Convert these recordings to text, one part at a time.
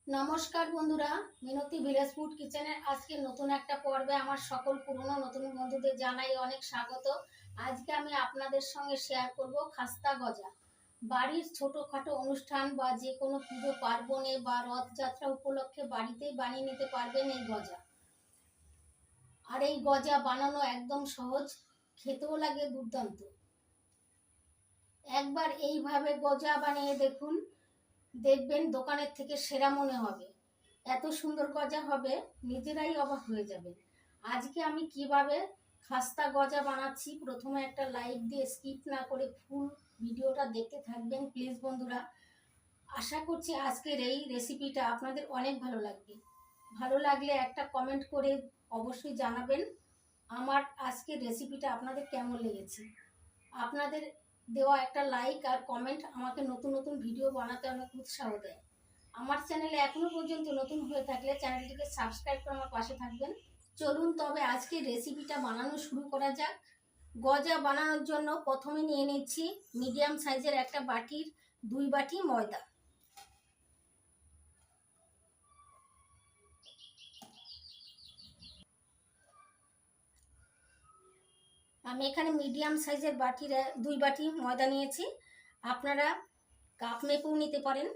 নমস্কার বন্ধুরা, মিনতি village food কিচেনের আজকে নতুন একটা পর্বে আমার সকল পুরনো নতুন বন্ধুদের জানাই অনেক স্বাগত। আজকে আমি আপনাদের সঙ্গে শেয়ার করব খাস্তা গজা। বাড়ির ছোটোখাটো অনুষ্ঠান বা যে কোনো পুজো পার্বণে বা রথযাত্রা উপলক্ষে বাড়িতেই বানিয়ে নিতে পারবেন এই গজা। আর এই গজা বানানো একদম সহজ, খেতেও লাগে দুর্দান্ত। একবার এইভাবে গজা বানিয়ে দেখুন, দেখবেন দোকানের থেকে সেরা মনে হবে। এত সুন্দর গজা হবে, নিজেরাই অবাক হয়ে যাবেন। আজকে আমি কিভাবে খাস্তা গজা বানাচ্ছি, প্রথমে একটা লাইক দিয়ে স্কিপ না করে ফুল ভিডিওটা দেখতে থাকবেন প্লিজ বন্ধুরা। আশা করছি আজকের এই রেসিপিটা আপনাদের অনেক ভালো লাগবে। ভালো লাগলে একটা কমেন্ট করে অবশ্যই জানাবেন আমার আজকের রেসিপিটা আপনাদের কেমন লেগেছে। আপনাদের দেওয়া একটা লাইক আর কমেন্ট আমাকে নতুন নতুন ভিডিও বানাতে অনেক উৎসাহ দেয়। আমার চ্যানেলে এখনো পর্যন্ত নতুন হয়ে থাকলে চ্যানেলটিকে সাবস্ক্রাইব করে আমার পাশে থাকবেন। চলুন তবে আজকে রেসিপিটা বানানো শুরু করা যাক। গজা বানানোর জন্য প্রথমে নিয়ে নিচ্ছি মিডিয়াম সাইজের একটা বাটির 2 বাটি ময়দা। আমি এখানে মিডিয়াম সাইজের বাটির 2 বাটি ময়দা নিয়েছি। আপনারা কাপ মেপেও নিতে পারেন,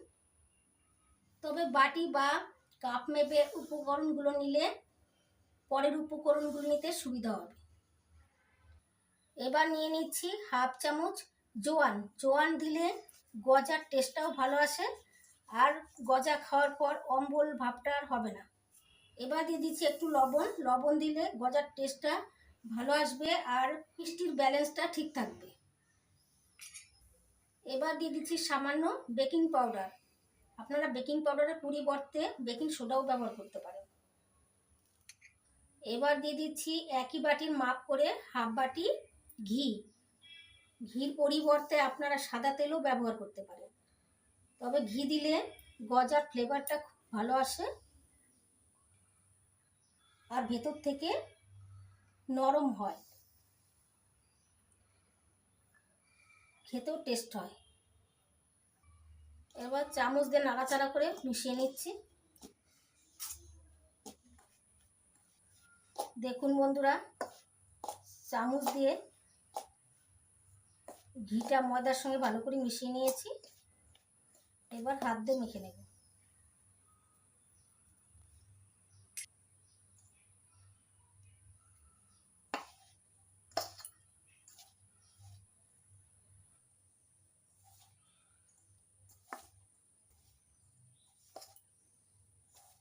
তবে বাটি বা কাপ মেপে উপকরণগুলো নিলে পরের উপকরণগুলো নিতে সুবিধা হবে। এবার নিয়ে নিচ্ছি হাফ চামচ জোয়ান। জোয়ান দিলে গজার টেস্টটাও ভালো আসে, আর গজা খাওয়ার পর অম্বল ভাবটা আর হবে না। এবার দিয়ে দিচ্ছি একটু লবণ। লবণ দিলে গজার টেস্টটা ভালো আসবে আর মিষ্টির ব্যালেন্সটা ঠিক থাকবে। এবার দিয়ে দিচ্ছি সামান্য বেকিং পাউডার। আপনারা বেকিং পাউডারের পরিবর্তে বেকিং সোডাও ব্যবহার করতে পারেন। এবার দিয়ে দিচ্ছি একই বাটির মাপ করে হাফ বাটি ঘি। ঘির পরিবর্তে আপনারা সাদা তেলও ব্যবহার করতে পারেন, তবে ঘি দিলে গজার ফ্লেভারটা খুব ভালো আসে আর ভেতর থেকে নরম হয়, খেতেও টেস্ট হয়। এবার চামচ দিয়ে নাড়াচাড়া করে মিশিয়ে নিচ্ছি। দেখুন বন্ধুরা, চামচ দিয়ে ঘিটা ময়দার সঙ্গে ভালো করে মিশিয়ে নিয়েছি। এবার হাত দিয়ে মেখে নেব।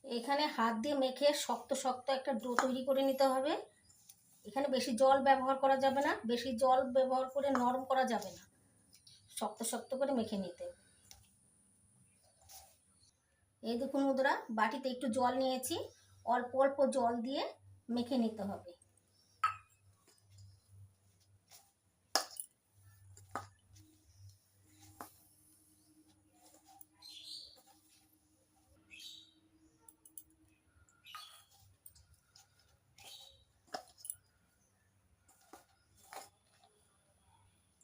এখানে হাত দিয়ে মেখে শক্ত শক্ত একটা ডো তৈরি করে নিতে হবে। এখানে বেশি জল ব্যবহার করা যাবে না, বেশি জল ব্যবহার করে নরম করা যাবে না, শক্ত শক্ত করে মেখে নিতে। এই দেখুন বন্ধুরা, বাটিতে একটু জল নিয়েছি, অল্প অল্প জল দিয়ে মেখে নিতে হবে।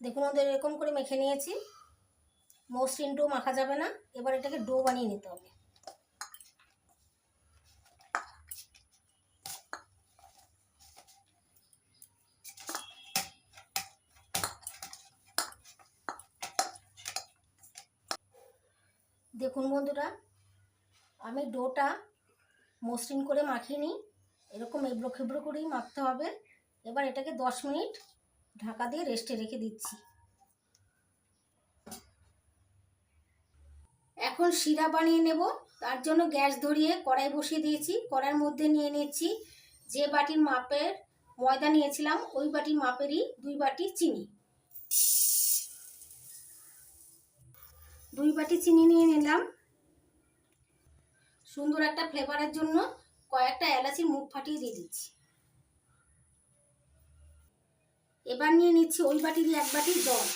দেখুন ওদের এরকম করে মেখে নিয়েছি। মসৃণ ডো মাখা যাবে না। এবার এটাকে ডো বানিয়ে নিতে হবে। দেখুন বন্ধুরা, আমি ডোটা মসৃণ করে মাখিয়ে নিই, এরকম এবড়ো খেবড়ো করেই মাখতে হবে। এবার এটাকে 10 মিনিট ঢাকা দিয়ে রেস্টে রেখে দিচ্ছি। এখন শিরা বানিয়ে নেব। তার জন্য গ্যাস ধরিয়ে কড়াই বসিয়ে দিয়েছি। কড়াইয়ের মধ্যে নিয়ে নিচ্ছি যে বাটির মাপের ময়দা নিয়েছিলাম ওই বাটির মাপেরই 2 বাটি চিনি। 2 বাটি চিনি নিয়ে নিলাম। সুন্দর একটা ফ্লেভারের জন্য কয়েকটা এলাচির মুখ ফাটিয়ে দিয়ে দিচ্ছি। এবার নিয়ে নিচ্ছি ওই বাটিরই 1 বাটি জল।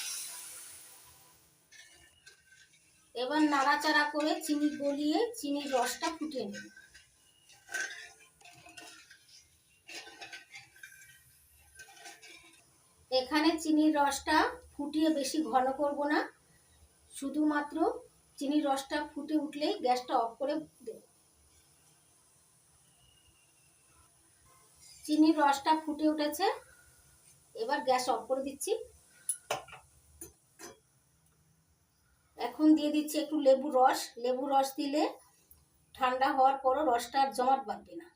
এবার নাড়াচাড়া করে চিনি গলিয়ে চিনির রসটা ফুটিয়ে নেব। এখানে চিনির রসটা ফুটিয়ে বেশি ঘন করব না, শুধুমাত্র চিনির রসটা ফুটে উঠলেই গ্যাসটা অফ করে দেব। চিনির রসটা ফুটে উঠেছে, এবার গ্যাস অফ করে দিচ্ছি। এখন দিয়ে দিচ্ছি একটু লেবু রস। লেবু রস দিলে ঠান্ডা হওয়ার পরও রসটা আর জমাট বাঁধবে না।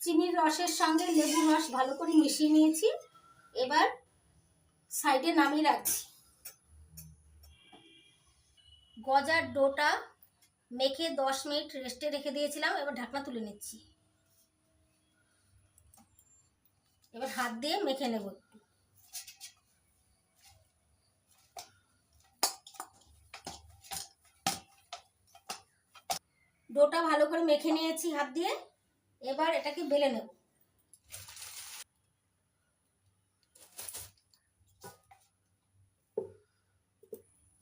চিনির রসের সঙ্গে লেবুর রস ভালো করে মিশিয়ে নিয়েছি, এবার সাইডে নামিয়ে রাখছি। গজার ডোটা মেখে 10 মিনিট রেস্টে রেখে দিয়েছিলাম, এবার ঢাকনা তুলে নিচ্ছি। এবার হাত দিয়ে মেখে নেব। ডোটা ভালো করে মেখে নিয়েছি হাত দিয়ে, এবার এটাকে বেলে নেব।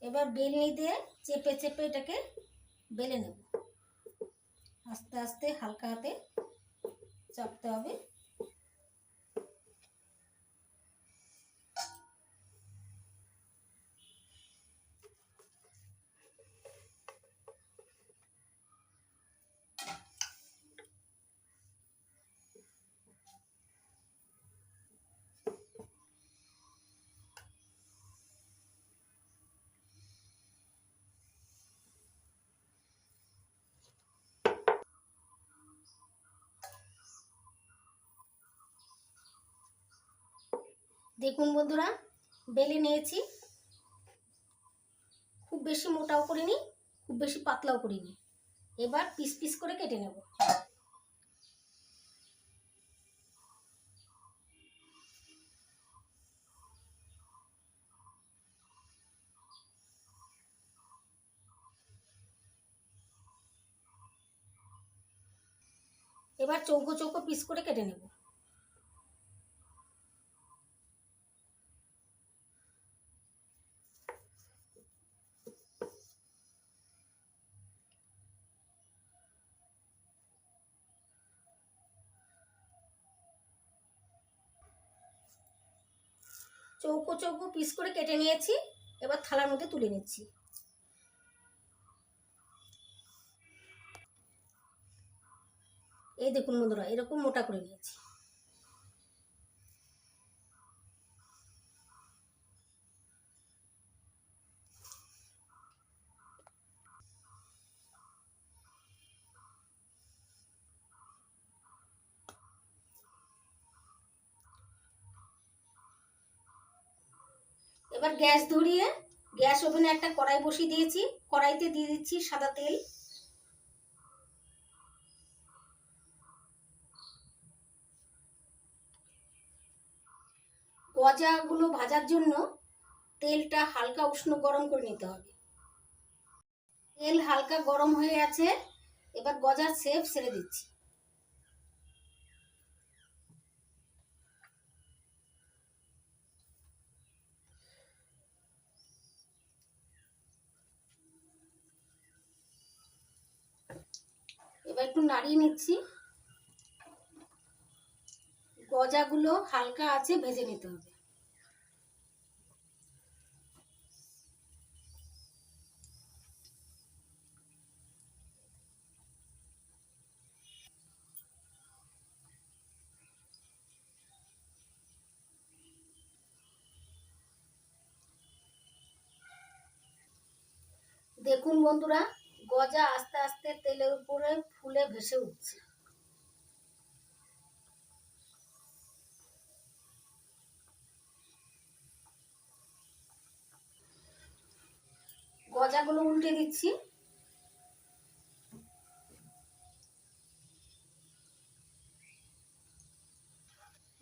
এবার বেলনি দিয়ে চেপে চেপে এটাকে বেলে নেব। আস্তে আস্তে হালকা হাতে চাপতে হবে। দেখুন বন্ধুরা, বেলে নিয়েছি। খুব বেশি মোটাও করিনি, খুব বেশি পাতলাও করিনি। এবার পিস পিস করে কেটে নেব। এবার চৌকো চৌকো পিস করে কেটে নেব। চৌকো চৌকো পিস করে কেটে নিয়েছি, এবার থালার মধ্যে তুলে নিচ্ছি। এই দেখুন বন্ধুরা, এরকম মোটা করে নিয়েছি। এবার গ্যাস ধরিয়ে গ্যাস ওভেনে একটা কড়াই বসিয়ে দিয়েছি। কড়াইতে দিয়ে দিচ্ছি সাদা তেল। গজাগুলো ভাজার জন্য তেলটা হালকা উষ্ণ গরম করে নিতে হবে। তেল হালকা গরম হয়ে আছে, এবার গজার শেপ ছেড়ে দিচ্ছি। এবার একটু নাড়িয়ে নিচ্ছি। গজাগুলো হালকা আছে ভেজে নিতে হবে। দেখুন বন্ধুরা, গজা আস্তে আস্তে তেলের উপরে ফুলে ভেসে উঠছে। গজাগুলো উল্টে দিচ্ছি।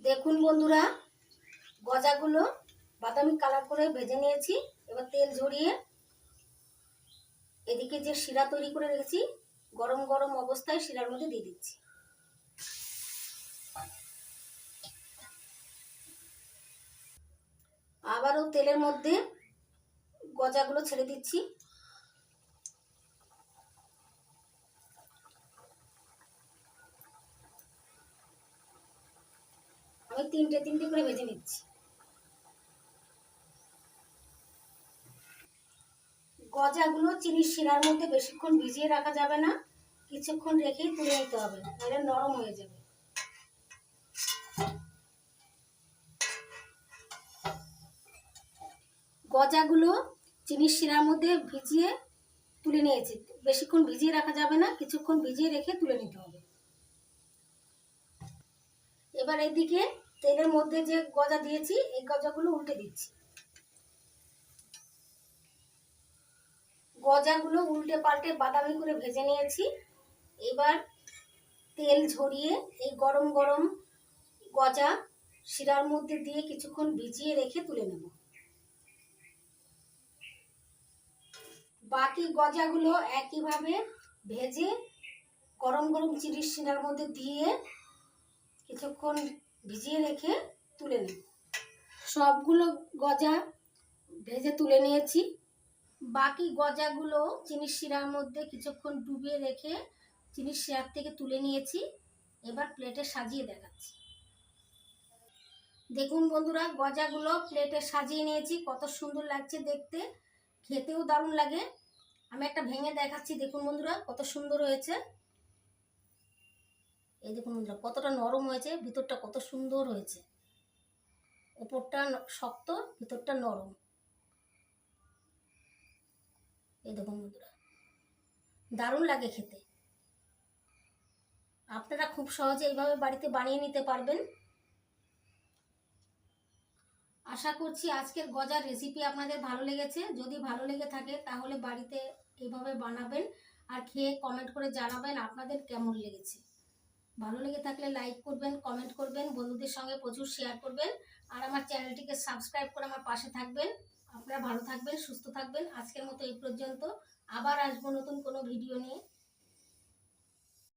দেখুন বন্ধুরা, গজাগুলো বাদামি কালার করে ভেজে নিয়েছি। এবার তেল ঝরিয়ে এদিকে যে শিরা তৈরি করে রেখেছি, গরম গরম অবস্থায় শিরার মধ্যে দিয়ে দিচ্ছি। আবারও তেলের মধ্যে গজাগুলো ছেড়ে দিচ্ছি। আমি তিনটে তিনটে করে ভেজে নিচ্ছি। গজাগুলো চিনির শিরার মধ্যে বেশিক্ষণ ভিজিয়ে রাখা যাবে না, কিছুক্ষণ রেখেই তুলে নিতে হবে, নাহলে নরম হয়ে যাবে। গজাগুলো চিনির শিরার মধ্যে ভিজিয়ে তুলে নিয়েছি। বেশিক্ষণ ভিজিয়ে রাখা যাবে না, কিছুক্ষণ ভিজিয়ে রেখে তুলে নিতে হবে। এবার এদিকে তেলের মধ্যে যে গজা দিয়েছি এই গজাগুলো উল্টে দিচ্ছি। গজাগুলো উল্টে পাল্টে বাদামি করে ভেজে নিয়েছি। এবার তেল ঝরিয়ে এই গরম গরম গজা শিরার মধ্যে দিয়ে কিছুক্ষণ ভিজিয়ে রেখে তুলে নেব। বাকি গজাগুলো একইভাবে ভেজে গরম গরম চিনির শিরার মধ্যে দিয়ে কিছুক্ষণ ভিজিয়ে রেখে তুলে নেব। সবগুলো গজা ভেজে তুলে নিয়েছি। বাকি গজাগুলো চিনির শিরার মধ্যে কিছুক্ষণ ডুবিয়ে রেখে চিনির শিরার থেকে তুলে নিয়েছি। এবার প্লেটে সাজিয়ে দেখাচ্ছি। দেখুন বন্ধুরা, গজাগুলো প্লেটে সাজিয়ে নিয়েছি। কত সুন্দর লাগছে দেখতে, খেতেও দারুণ লাগে। আমি একটা ভেঙে দেখাচ্ছি। দেখুন বন্ধুরা, কত সুন্দর হয়েছে। এই দেখুন বন্ধুরা, কতটা নরম হয়েছে, ভিতরটা কত সুন্দর হয়েছে। উপরটা শক্ত, ভিতরটা নরম। এই দেখুন বন্ধুরা, দারুণ লাগে খেতে। আপনারা খুব সহজে এইভাবে বাড়িতে বানিয়ে নিতে পারবেন। আশা করছি আজকের গজার রেসিপি আপনাদের ভালো লেগেছে। যদি ভালো লেগে থাকে তাহলে বাড়িতে এইভাবে বানাবেন আর খেয়ে কমেন্ট করে জানাবেন আপনাদের কেমন লেগেছে। ভালো লেগে থাকলে লাইক করবেন, কমেন্ট করবেন, বন্ধুদের সঙ্গে প্রচুর শেয়ার করবেন আর আমার চ্যানেলটিকে সাবস্ক্রাইব করে আমার পাশে থাকবেন। আপনারা ভালো থাকবেন, সুস্থ থাকবেন। আজকের মতো এই পর্যন্ত। আবার আসবো নতুন কোনো ভিডিও নিয়ে।